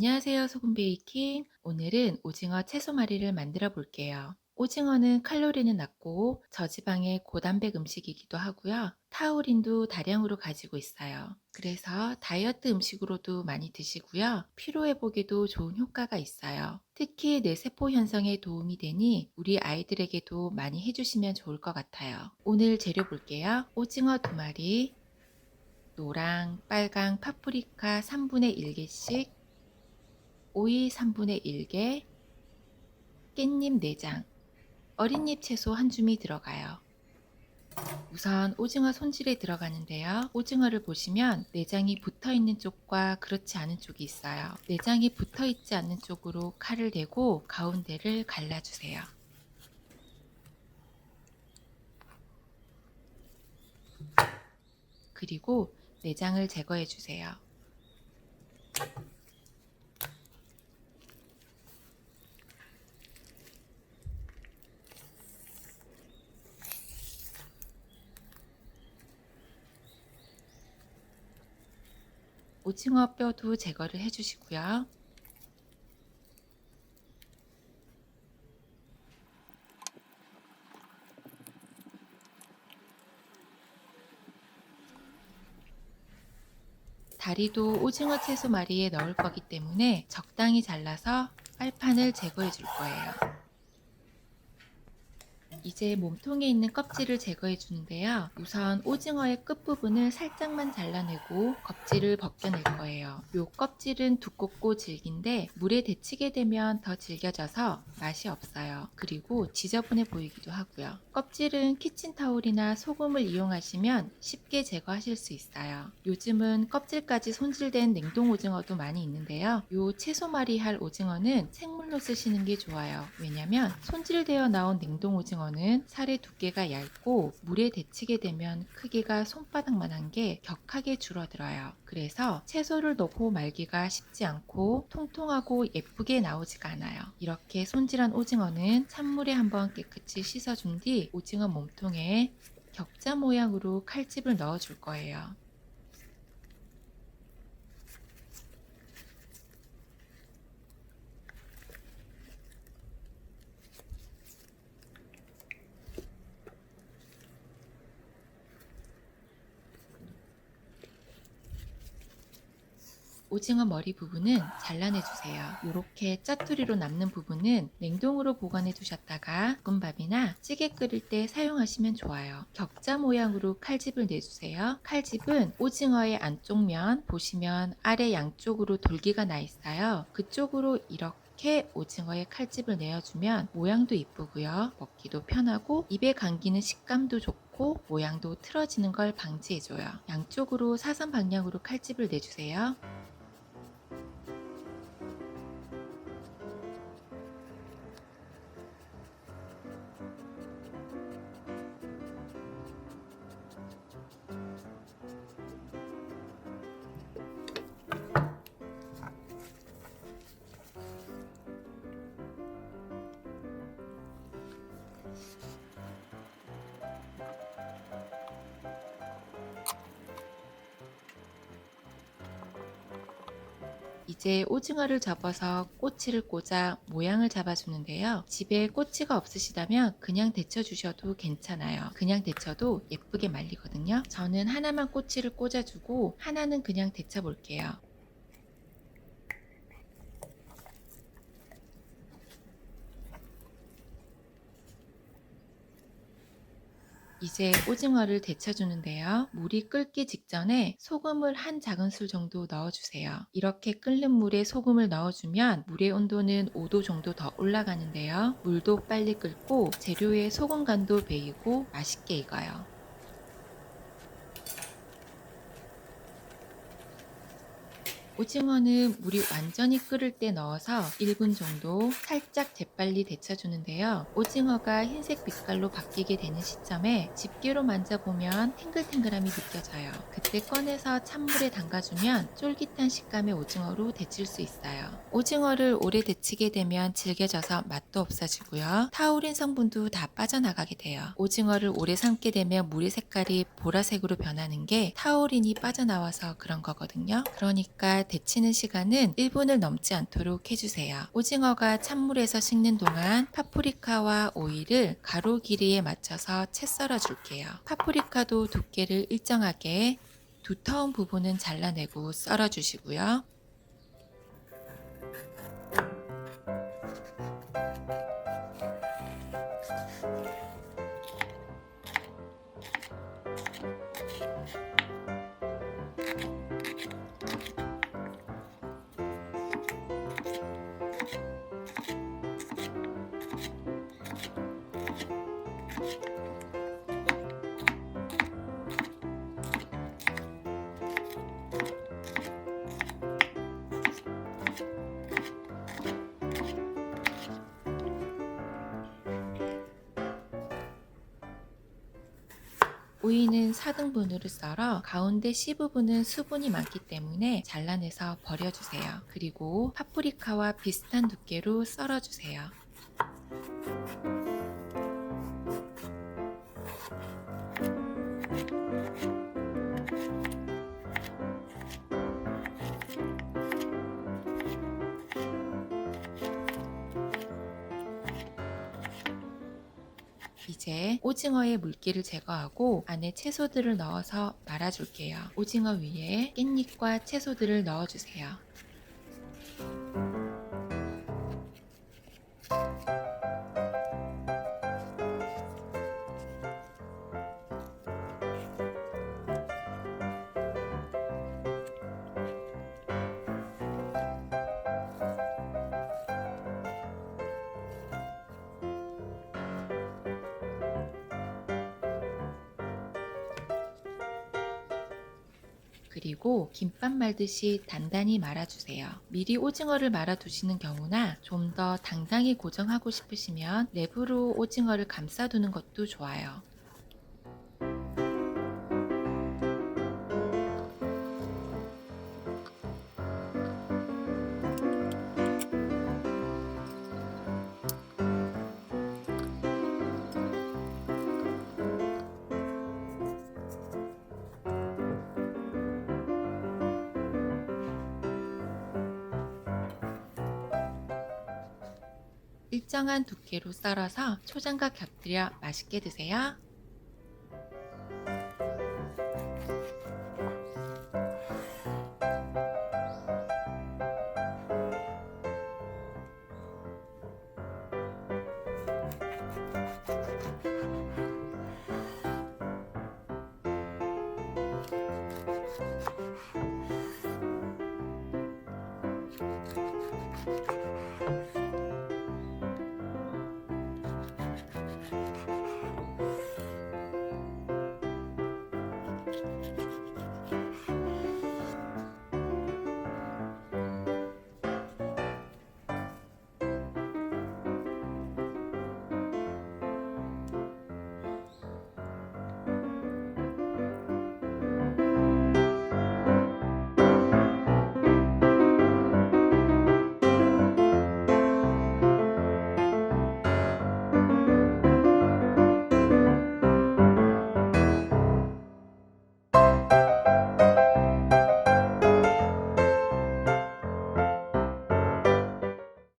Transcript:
안녕하세요, 소금 베이킹. 오늘은 오징어 채소말이를 만들어 볼게요. 오징어는 칼로리는 낮고 저지방의 고단백 음식이기도 하고요. 타우린도 다량으로 가지고 있어요. 그래서 다이어트 음식으로도 많이 드시고요. 피로 회복에도 좋은 효과가 있어요. 특히 뇌세포 형성에 도움이 되니 우리 아이들에게도 많이 해주시면 좋을 것 같아요. 오늘 재료 볼게요. 오징어 2마리, 노랑, 빨강 파프리카 3분의 1개씩, 오이 3분의 1개, 깻잎 4장, 어린잎 채소 한 줌이 들어가요. 우선 오징어 손질에 들어가는데요. 오징어를 보시면 내장이 붙어 있는 쪽과 그렇지 않은 쪽이 있어요. 내장이 붙어 있지 않는 쪽으로 칼을 대고 가운데를 갈라주세요. 그리고 내장을 제거해 주세요. 오징어 뼈도 제거를 해 주시고요. 다리도 오징어 채소 말이에 넣을 거기 때문에 적당히 잘라서 빨판을 제거해 줄 거예요. 이제 몸통에 있는 껍질을 제거해 주는데요. 우선 오징어의 끝부분을 살짝만 잘라내고 껍질을 벗겨낼 거예요. 요 껍질은 두껍고 질긴데 물에 데치게 되면 더 질겨져서 맛이 없어요. 그리고 지저분해 보이기도 하고요. 껍질은 키친타올이나 소금을 이용하시면 쉽게 제거하실 수 있어요. 요즘은 껍질까지 손질된 냉동 오징어도 많이 있는데요. 요 채소말이 할 오징어는 생물로 쓰시는 게 좋아요. 왜냐면 손질되어 나온 냉동 오징어는 살의 두께가 얇고 물에 데치게 되면 크기가 손바닥만한 게 격하게 줄어들어요. 그래서 채소를 넣고 말기가 쉽지 않고 통통하고 예쁘게 나오지가 않아요. 이렇게 손질한 오징어는 찬물에 한번 깨끗이 씻어준 뒤 오징어 몸통에 격자 모양으로 칼집을 넣어 줄 거예요. 오징어 머리 부분은 잘라내 주세요. 이렇게 짜투리로 남는 부분은 냉동으로 보관해 두셨다가 볶음밥이나 찌개 끓일 때 사용하시면 좋아요. 격자 모양으로 칼집을 내주세요. 칼집은 오징어의 안쪽 면 보시면 아래 양쪽으로 돌기가 나 있어요. 그쪽으로 이렇게 오징어의 칼집을 내어주면 모양도 이쁘고요. 먹기도 편하고 입에 감기는 식감도 좋고 모양도 틀어지는 걸 방지해줘요. 양쪽으로 사선 방향으로 칼집을 내주세요. 이제 오징어를 접어서 꼬치를 꽂아 모양을 잡아주는데요. 집에 꼬치가 없으시다면 그냥 데쳐 주셔도 괜찮아요. 그냥 데쳐도 예쁘게 말리거든요. 저는 하나만 꼬치를 꽂아주고 하나는 그냥 데쳐 볼게요. 이제 오징어를 데쳐주는데요. 물이 끓기 직전에 소금을 한 작은술 정도 넣어주세요. 이렇게 끓는 물에 소금을 넣어주면 물의 온도는 5도 정도 더 올라가는데요. 물도 빨리 끓고 재료의 소금 간도 배이고 맛있게 익어요. 오징어는 물이 완전히 끓을 때 넣어서 1분 정도 살짝 재빨리 데쳐주는데요. 오징어가 흰색 빛깔로 바뀌게 되는 시점에 집게로 만져보면 탱글탱글함이 느껴져요. 그때 꺼내서 찬물에 담가주면 쫄깃한 식감의 오징어로 데칠 수 있어요. 오징어를 오래 데치게 되면 질겨져서 맛도 없어지고요. 타우린 성분도 다 빠져나가게 돼요. 오징어를 오래 삶게 되면 물의 색깔이 보라색으로 변하는 게 타우린이 빠져나와서 그런 거거든요. 그러니까 데치는 시간은 1분을 넘지 않도록 해주세요. 오징어가 찬물에서 식는 동안 파프리카와 오이를 가로 길이에 맞춰서 채 썰어 줄게요. 파프리카도 두께를 일정하게 두터운 부분은 잘라내고 썰어 주시고요. 오이는 4등분으로 썰어 가운데 C 부분은 수분이 많기 때문에 잘라내서 버려주세요. 그리고 파프리카와 비슷한 두께로 썰어주세요. 이제 오징어의 물기를 제거하고 안에 채소들을 넣어서 말아줄게요. 오징어 위에 깻잎과 채소들을 넣어주세요. 그리고 김밥 말듯이 단단히 말아주세요. 미리 오징어를 말아 두시는 경우나 좀 더 당당히 고정하고 싶으시면 랩으로 오징어를 감싸두는 것도 좋아요. 일정한 두께로 썰어서 초장과 곁들여 맛있게 드세요.